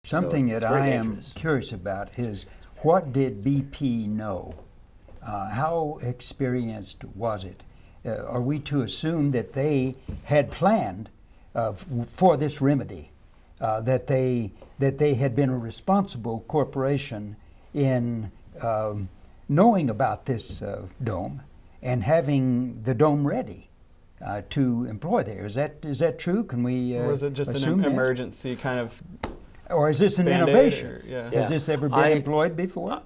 Something so that I am curious about is, what did BP know? How experienced was it? Are we to assume that they had planned for this remedy, that they had been a responsible corporation in knowing about this dome and having the dome ready to employ there? Is that true? Can we or was it just an emergency kind of? Or is this an innovation? Has this ever been employed before?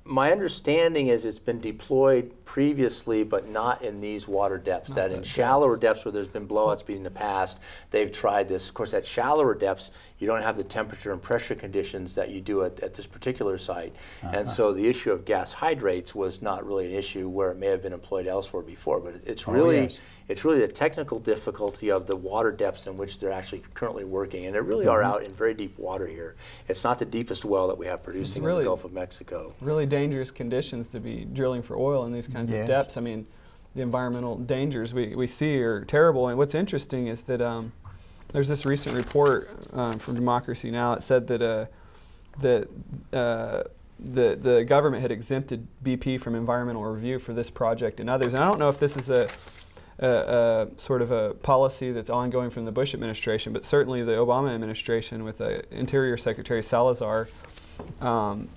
My understanding is it's been deployed previously, but not in these water depths. That in shallower depths where there's been blowouts in the past, they've tried this. Of course, at shallower depths, you don't have the temperature and pressure conditions that you do at this particular site. And so the issue of gas hydrates was not really an issue where it may have been employed elsewhere before. But it's really it's really the technical difficulty of the water depths in which they're actually currently working. And they really are out in very deep water here. It's not the deepest well that we have producing in the Gulf of Mexico. Really dangerous conditions to be drilling for oil in these kinds of depths. I mean, the environmental dangers we see are terrible. And what's interesting is that there's this recent report from Democracy Now! It said that the government had exempted BP from environmental review for this project and others. And I don't know if this is a sort of a policy that's ongoing from the Bush administration, but certainly the Obama administration with Interior Secretary Salazar,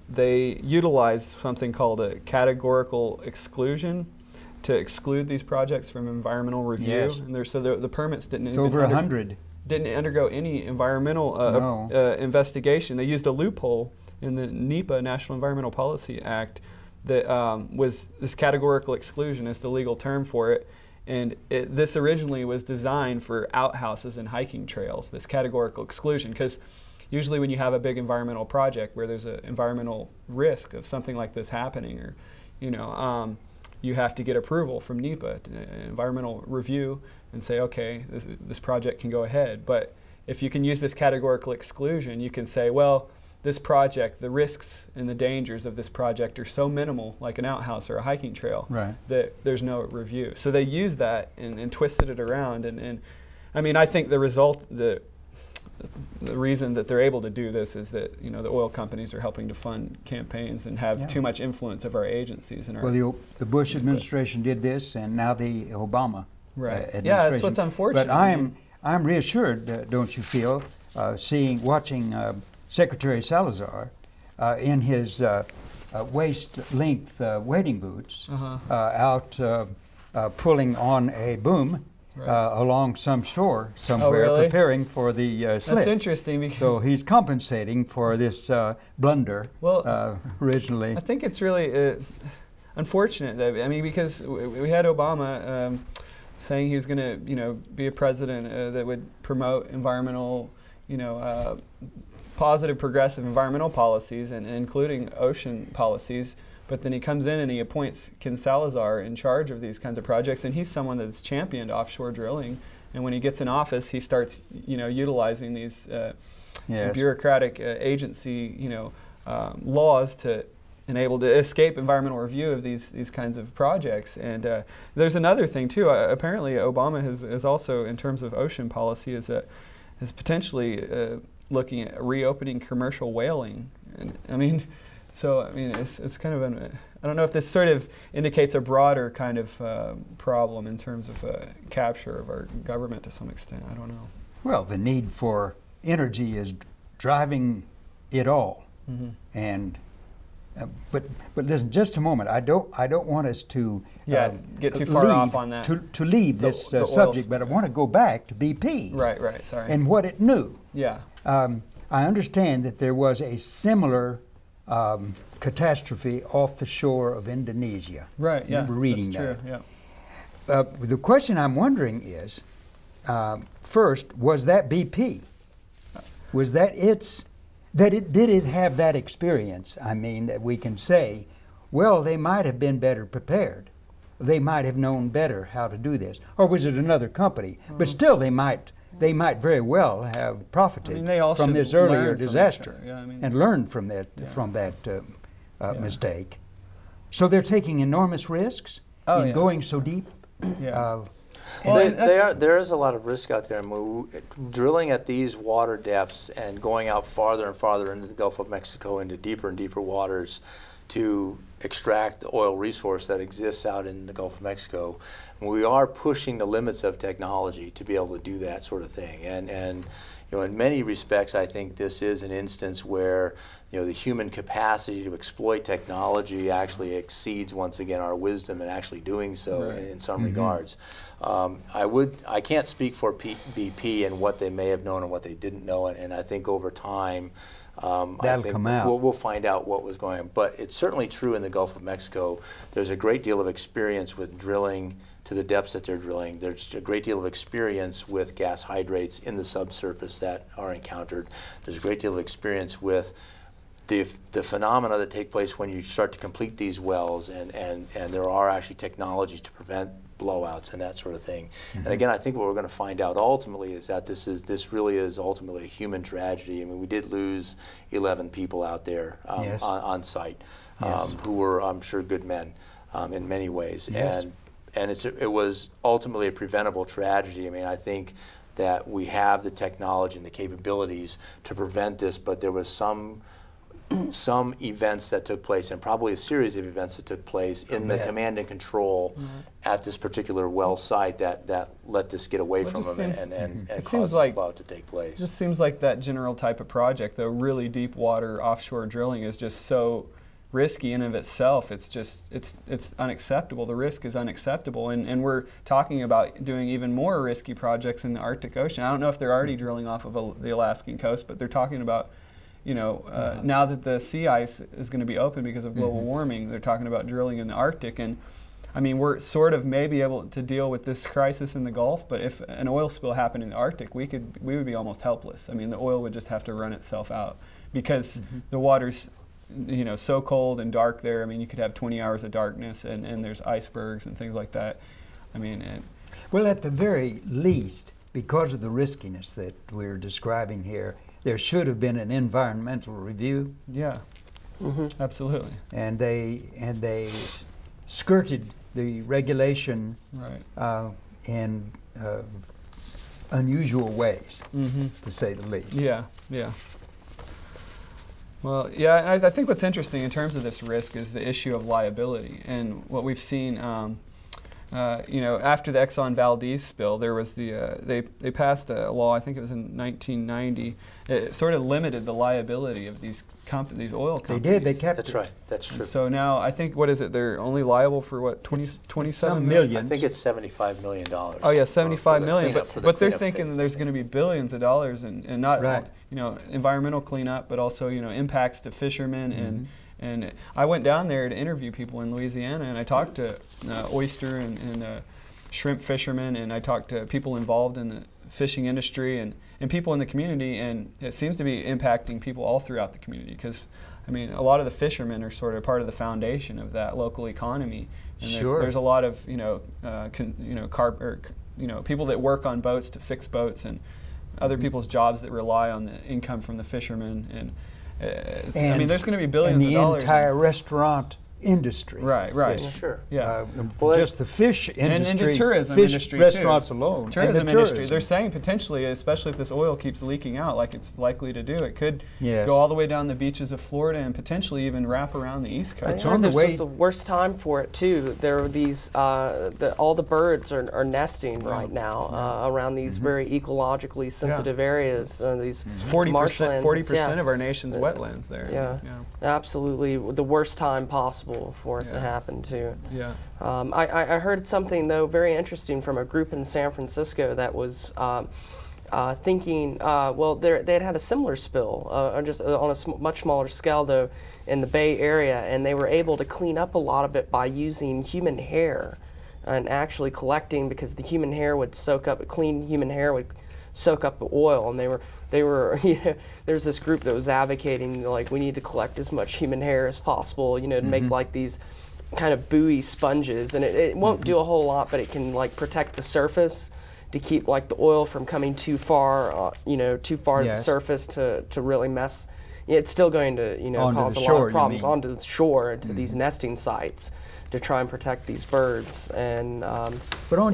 they utilized something called a categorical exclusion to exclude these projects from environmental review. And so the permits didn't even over 100. Didn't undergo any environmental investigation. They used a loophole in the NEPA, National Environmental Policy Act, that was this categorical exclusion is the legal term for it. And this originally was designed for outhouses and hiking trails, this categorical exclusion, because usually when you have a big environmental project where there's an environmental risk of something like this happening, or you have to get approval from NEPA, environmental review, and say, okay, this project can go ahead. But if you can use this categorical exclusion, you can say, well, this project, the risks and the dangers of this project are so minimal, like an outhouse or a hiking trail, that there's no review. So they used that and twisted it around. And I mean, I think the result, the reason that they're able to do this is that the oil companies are helping to fund campaigns and have too much influence of our agencies. And well, the Bush administration did this, and now the Obama administration. Yeah, that's what's unfortunate. But I'm reassured, don't you feel, watching Secretary Salazar in his waist-length wading boots out pulling on a boom along some shore somewhere, preparing for the slip. That's interesting. Because so he's compensating for this blunder originally. I think it's really unfortunate that, I mean, because we had Obama saying he was going to, be a president that would promote environmental, positive, progressive environmental policies, and including ocean policies. But then he comes in and he appoints Ken Salazar in charge of these kinds of projects, and he's someone that's championed offshore drilling. And when he gets in office, he starts, utilizing these bureaucratic agency, laws to enable to escape environmental review of these kinds of projects. And there's another thing too. Apparently, Obama has also, in terms of ocean policy, is potentially looking at reopening commercial whaling. And I mean, it's kind of I don't know if this sort of indicates a broader kind of problem in terms of capture of our government to some extent. I don't know. Well, the need for energy is driving it all, and but listen, just a moment. I don't want us to get too far off on that to leave this subject, but I want to go back to BP. Right. Sorry. And what it knew. Yeah. I understand that there was a similar catastrophe off the shore of Indonesia. Right. Yeah. I remember reading that's that. True, yeah. The question I'm wondering is, first, was that BP? Was that did it have that experience? I mean, that we can say, well, they might have been better prepared. They might have known better how to do this. Or was it another company? But still, they might very well have profited from this earlier disaster and learned from that mistake. So they're taking enormous risks in going so deep. There is a lot of risk out there. I mean, drilling at these water depths and going out farther and farther into the Gulf of Mexico, into deeper and deeper waters to extract the oil resource that exists out in the Gulf of Mexico, we are pushing the limits of technology to be able to do that sort of thing. And you know, in many respects, I think this is an instance where, you know, the human capacity to exploit technology actually exceeds, once again, our wisdom in actually doing so in some regards. I can't speak for BP and what they may have known and what they didn't know, and I think over time, I think we'll find out what was going on. But it's certainly true in the Gulf of Mexico. There's a great deal of experience with drilling to the depths that they're drilling. There's a great deal of experience with gas hydrates in the subsurface that are encountered. There's a great deal of experience with the phenomena that take place when you start to complete these wells, and there are actually technologies to prevent blowouts and that sort of thing. And again, I think what we're going to find out ultimately is that this really is ultimately a human tragedy. I mean, we did lose 11 people out there on site who were, I'm sure, good men in many ways. And it was ultimately a preventable tragedy. I mean, I think that we have the technology and the capabilities to prevent this, but there was some events that took place, and probably a series of events that took place in the command and control at this particular well site that let this get away from them and caused this blowout to take place. It just seems like that general type of project, though, really deep water offshore drilling is just so risky in of itself. It's unacceptable. The risk is unacceptable, and we're talking about doing even more risky projects in the Arctic Ocean. I don't know if they're already drilling off of the Alaskan coast, but they're talking about, you know, now that the sea ice is going to be open because of global warming, they're talking about drilling in the Arctic. And I mean, we're sort of maybe able to deal with this crisis in the Gulf, but if an oil spill happened in the Arctic, we would be almost helpless. I mean, the oil would just have to run itself out because the water's, you know, so cold and dark there. I mean, you could have 20 hours of darkness, and there's icebergs and things like that. I mean, well, at the very least, because of the riskiness that we're describing here, there should have been an environmental review. Yeah, absolutely. And they skirted the regulation in unusual ways, to say the least. Yeah. Well, yeah, I think what's interesting in terms of this risk is the issue of liability, and what we've seen. You know, after the Exxon Valdez spill, there was they passed a law. I think it was in 1990. It sort of limited the liability of these oil companies. They did. They kept That's it. right. That's true. And so now I think, what is it? They're only liable for what, 27 million? I think it's $75 million. Oh yeah, 75 million. But they're thinking phase. there's going to be billions of dollars, and not you know, environmental cleanup, but also, you know, impacts to fishermen and I went down there to interview people in Louisiana, and I talked to oyster and shrimp fishermen, and I talked to people involved in the fishing industry and people in the community, and it seems to be impacting people all throughout the community because, I mean, a lot of the fishermen are sort of part of the foundation of that local economy. And there's a lot of, you know, people that work on boats to fix boats, and other people's jobs that rely on the income from the fishermen. And I mean, there's going to be billions of dollars. And the entire restaurant industry. Right. Sure. Yeah. Well, just the fish industry. And the tourism industry, restaurants too. alone. Tourism industry. They're saying potentially, especially if this oil keeps leaking out like it's likely to do, it could go all the way down the beaches of Florida and potentially even wrap around the East Coast. I heard this is the worst time for it, too. There are these, all the birds are nesting right now around these very ecologically sensitive areas. These 40% of our nation's wetlands there. Yeah, absolutely. The worst time possible for it to happen too. Yeah. I heard something though very interesting from a group in San Francisco that was thinking. Well, they had a similar spill, just on a much smaller scale though, in the Bay Area, and they were able to clean up a lot of it by using human hair and actually collecting, because the human hair would soak up, clean human hair would soak up the oil, and they were you know, there's this group that was advocating, like, we need to collect as much human hair as possible, you know, to make like these kind of buoy sponges, and it won't do a whole lot, but it can like protect the surface to keep like the oil from coming too far, you know, too far to the surface to really mess. It's still going to, you know, cause a lot of problems onto the shore, to these nesting sites, to try and protect these birds. And but on